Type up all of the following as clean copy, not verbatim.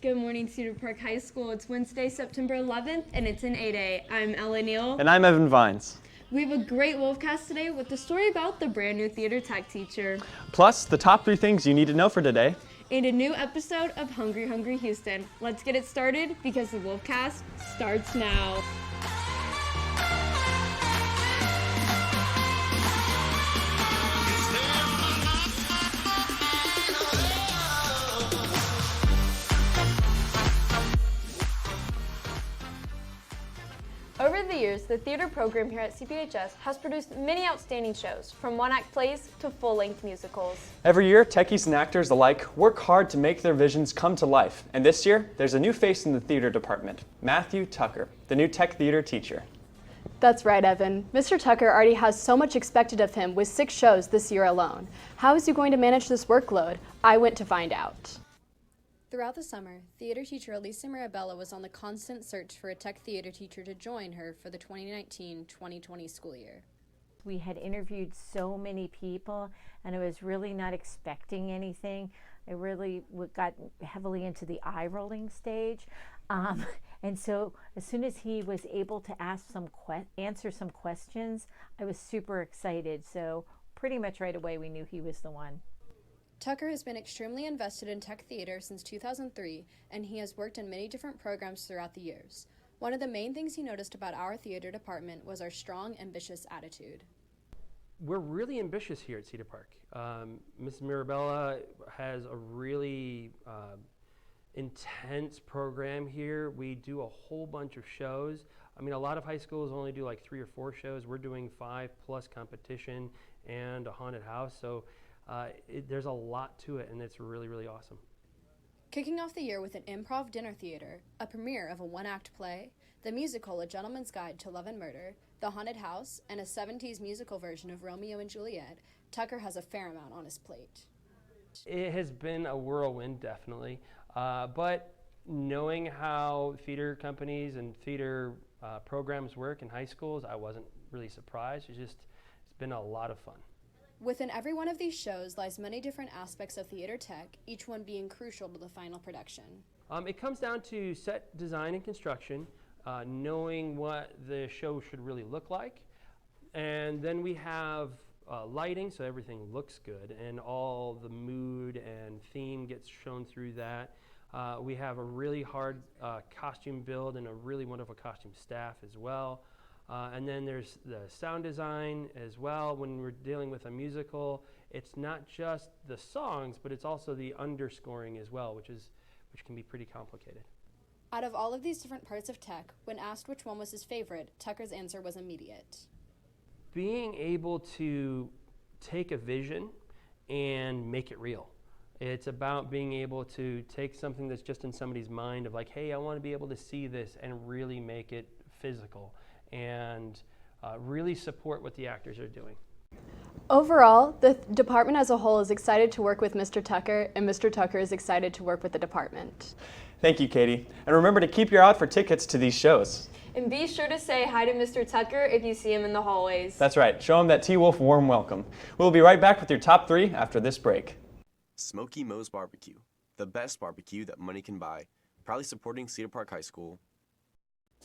Good morning, Cedar Park High School. It's Wednesday, September 11th, and it's in 8A. I'm Ella Neal. And I'm Evan Vines. We have a great Wolfcast today with the story about the brand new theater tech teacher. Plus, the top 3 things you need to know for today. And a new episode of Hungry Hungry Houston. Let's get it started because the Wolfcast starts now. Over the years, the theater program here at CPHS has produced many outstanding shows, from one-act plays to full-length musicals. Every year, techies and actors alike work hard to make their visions come to life. And this year, there's a new face in the theater department, Matthew Tucker, the new tech theater teacher. That's right, Evan. Mr. Tucker already has so much expected of him with 6 shows this year alone. How is he going to manage this workload? I went to find out. Throughout the summer, theater teacher Elisa Mirabella was on the constant search for a tech theater teacher to join her for the 2019-2020 school year. We had interviewed so many people, and I was really not expecting anything. I really got heavily into the eye-rolling stage. And so as soon as he was able to answer some questions, I was super excited. So pretty much right away we knew he was the one. Tucker has been extremely invested in tech theater since 2003, and he has worked in many different programs throughout the years. One of the main things he noticed about our theater department was our strong, ambitious attitude. We're really ambitious here at Cedar Park. Ms. Mirabella has a really intense program here. We do a whole bunch of shows. I mean, a lot of high schools only do like 3 or 4 shows. We're doing 5 plus competition and a haunted house. So there's a lot to it, and it's really, really awesome. Kicking off the year with an improv dinner theater, a premiere of a one-act play, the musical A Gentleman's Guide to Love and Murder, the haunted house, and a 70s musical version of Romeo and Juliet, Tucker has a fair amount on his plate. It has been a whirlwind, definitely, but knowing how theater companies and theater programs work in high schools, I wasn't really surprised. It's been a lot of fun. Within every one of these shows lies many different aspects of theater tech, each one being crucial to the final production. It comes down to set design and construction, knowing what the show should really look like. And then we have lighting, so everything looks good, and all the mood and theme gets shown through that. We have a really hard costume build and a really wonderful costume staff as well. And then there's the sound design as well. When we're dealing with a musical, it's not just the songs, but it's also the underscoring as well, which can be pretty complicated. Out of all of these different parts of tech, when asked which one was his favorite, Tucker's answer was immediate. Being able to take a vision and make it real. It's about being able to take something that's just in somebody's mind of like, hey, I want to be able to see this and really make it physical and really support what the actors are doing. Overall, the department as a whole is excited to work with Mr. Tucker, and Mr. Tucker is excited to work with the department. Thank you, Katie. And remember to keep your eye out for tickets to these shows. And be sure to say hi to Mr. Tucker if you see him in the hallways. That's right. Show him that T-Wolf warm welcome. We'll be right back with your top 3 after this break. Smoky Moe's Barbecue, the best barbecue that money can buy. Proudly supporting Cedar Park High School.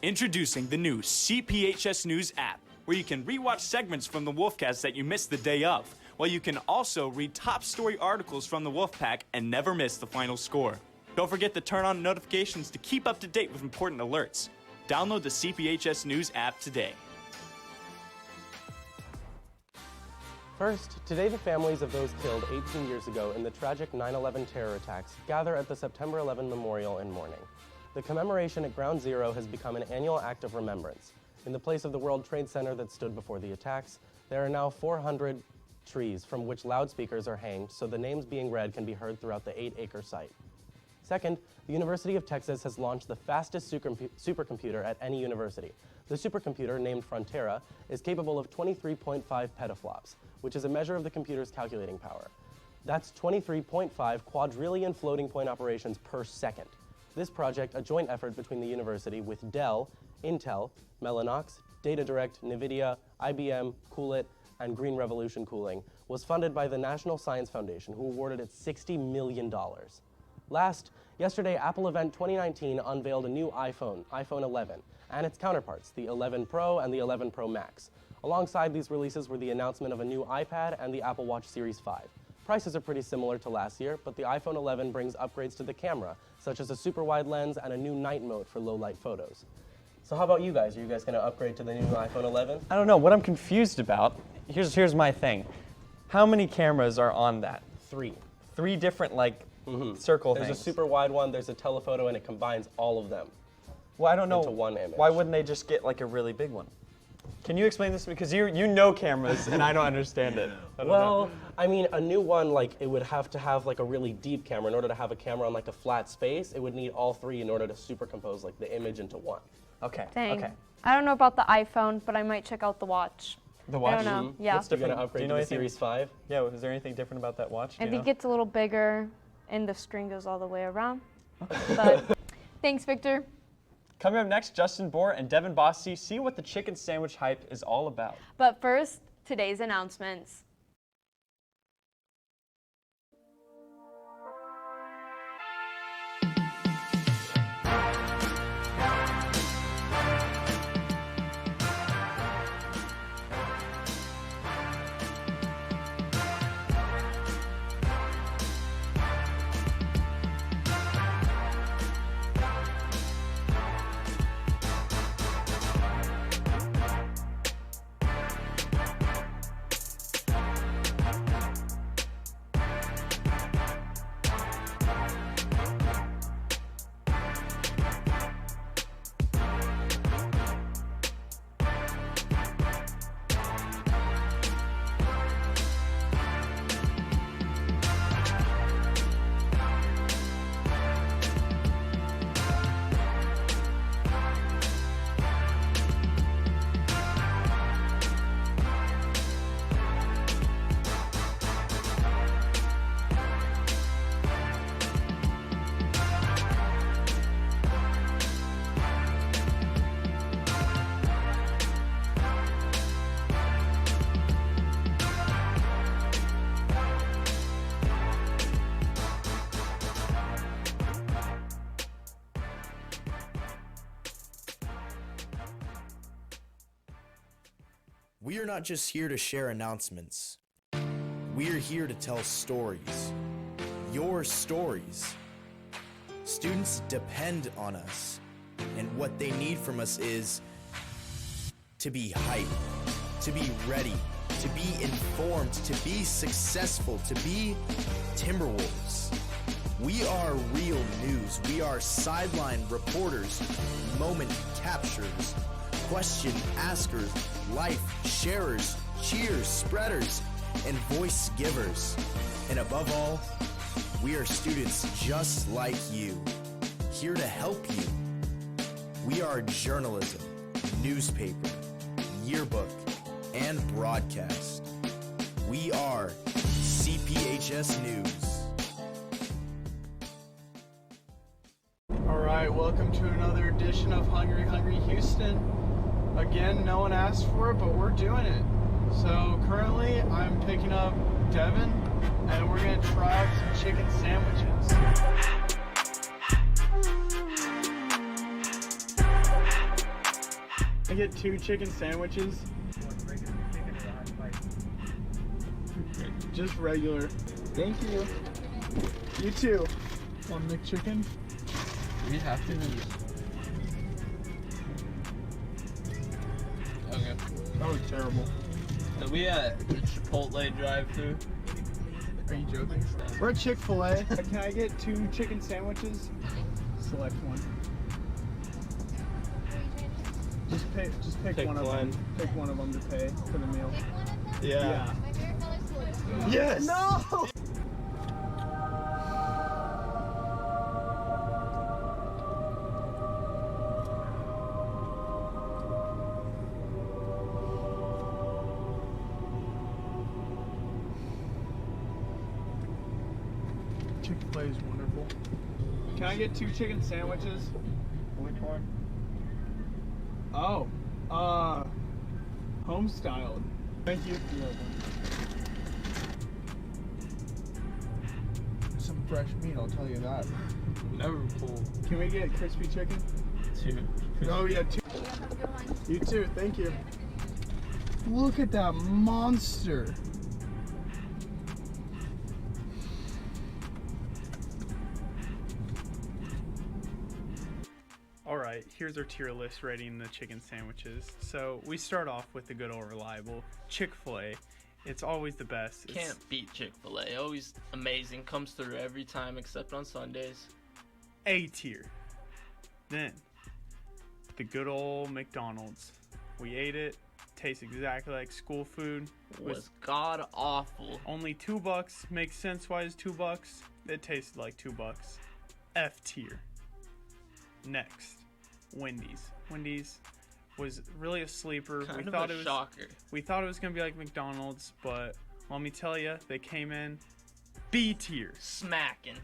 Introducing the new CPHS News app, where you can rewatch segments from the Wolfcast that you missed the day of, while you can also read top story articles from the Wolfpack and never miss the final score. Don't forget to turn on notifications to keep up to date with important alerts. Download the CPHS News app today. First, today the families of those killed 18 years ago in the tragic 9/11 terror attacks gather at the September 11 Memorial in mourning. The commemoration at Ground Zero has become an annual act of remembrance. In the place of the World Trade Center that stood before the attacks, there are now 400 trees from which loudspeakers are hanged so the names being read can be heard throughout the 8-acre site. Second, the University of Texas has launched the fastest supercomputer at any university. The supercomputer, named Frontera, is capable of 23.5 petaflops, which is a measure of the computer's calculating power. That's 23.5 quadrillion floating point operations per second. This project, a joint effort between the university with Dell, Intel, Mellanox, DataDirect, NVIDIA, IBM, Coolit, and Green Revolution Cooling, was funded by the National Science Foundation, who awarded it $60 million. Yesterday, Apple Event 2019 unveiled a new iPhone 11, and its counterparts, the 11 Pro and the 11 Pro Max. Alongside these releases were the announcement of a new iPad and the Apple Watch Series 5. Prices are pretty similar to last year, but the iPhone 11 brings upgrades to the camera, such as a super wide lens and a new night mode for low light photos. So how about you guys? Are you guys going to upgrade to the new iPhone 11? I don't know. What I'm confused about, here's my thing. How many cameras are on that? 3. 3 different, circle There's things. a super wide one, there's a telephoto, and it combines all of them. Well, I don't know. Into one image. Why wouldn't they just get like a really big one? Can you explain this to me? Because you know cameras and I don't understand it. Well, I mean, a new one, it would have to have a really deep camera. In order to have a camera on a flat space, it would need all 3 in order to supercompose the image into one. Okay. Dang. Okay. I don't know about the iPhone, but I might check out the watch. The watch? I don't know. Yeah. What's You're different? going to upgrade Do you know to the anything? Series 5? Yeah, is there anything different about that watch? I think it's a little bigger and the screen goes all the way around. But thanks, Victor. Coming up next, Justin Bohr and Devin Bossy see what the chicken sandwich hype is all about. But first, today's announcements. We are not just here to share announcements. We're here to tell stories. Your stories. Students depend on us, and what they need from us is to be hyped, to be ready, to be informed, to be successful, to be Timberwolves. We are real news. We are sideline reporters, moment capturers, question askers, life sharers, cheers spreaders, and voice givers. And above all, we are students just like you, here to help you. We are journalism, newspaper, yearbook, and broadcast. We are CPHS News. All right, welcome to another edition of Hungry Hungry Houston. Again, no one asked for it, but we're doing it. So currently, I'm picking up Devin, and we're gonna try out some chicken sandwiches. I get 2 chicken sandwiches. Just regular. Thank you. You too. One McChicken. We have to use. Okay. That was terrible. So we at the Chipotle drive-thru. Are you joking? We're at Chick-fil-A. Can I get 2 chicken sandwiches? Select one. Just pick one of them. Pick one of them to pay for the meal. Yeah. Yes! No! Chick-fil-A is wonderful. Can I get 2 chicken sandwiches? Which one? Oh, home styled. Thank you. Some fresh meat, I'll tell you that. Never pull. Can we get crispy chicken? 2. Oh yeah, 2. You too, thank you. Look at that monster. Alright, here's our tier list rating the chicken sandwiches. So we start off with the good old reliable Chick-fil-A. It's always the best. Can't beat Chick-fil-A. Always amazing. Comes through every time except on Sundays. A tier. Then, the good old McDonald's. We ate it. Tastes exactly like school food. Was god awful. Only $2. Makes sense why it's $2. It tasted like $2. F tier. Next, Wendy's. Wendy's was really a sleeper. Kind of a shocker. We thought it was gonna be like McDonald's, but let me tell you, they came in B tier. Smacking.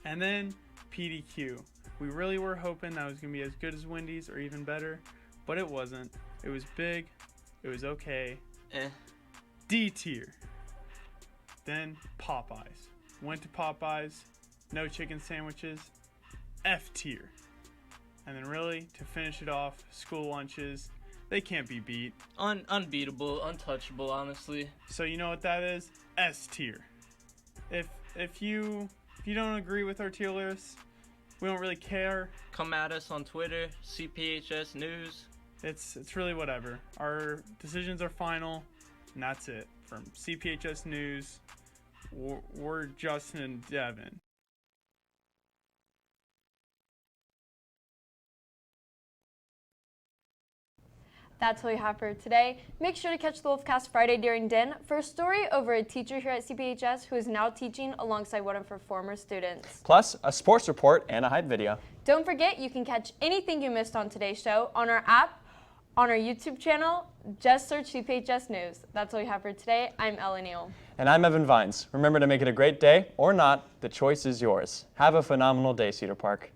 And then PDQ. We really were hoping that was gonna be as good as Wendy's or even better, but it wasn't. It was big. It was okay. D tier. Then Popeyes. Went to Popeyes. No chicken sandwiches. F tier. And then really, to finish it off, school lunches, they can't be beat. Unbeatable, untouchable, honestly. So you know what that is? S tier. If you don't agree with our tier list, we don't really care. Come at us on Twitter, CPHS News. It's really whatever. Our decisions are final, and that's it. From CPHS News, we're Justin and Devin. That's all we have for today. Make sure to catch the Wolfcast Friday during DIN for a story over a teacher here at CPHS who is now teaching alongside one of her former students. Plus, a sports report and a hype video. Don't forget, you can catch anything you missed on today's show on our app, on our YouTube channel. Just search CPHS News. That's all we have for today. I'm Ella Neal. And I'm Evan Vines. Remember to make it a great day or not, the choice is yours. Have a phenomenal day, Cedar Park.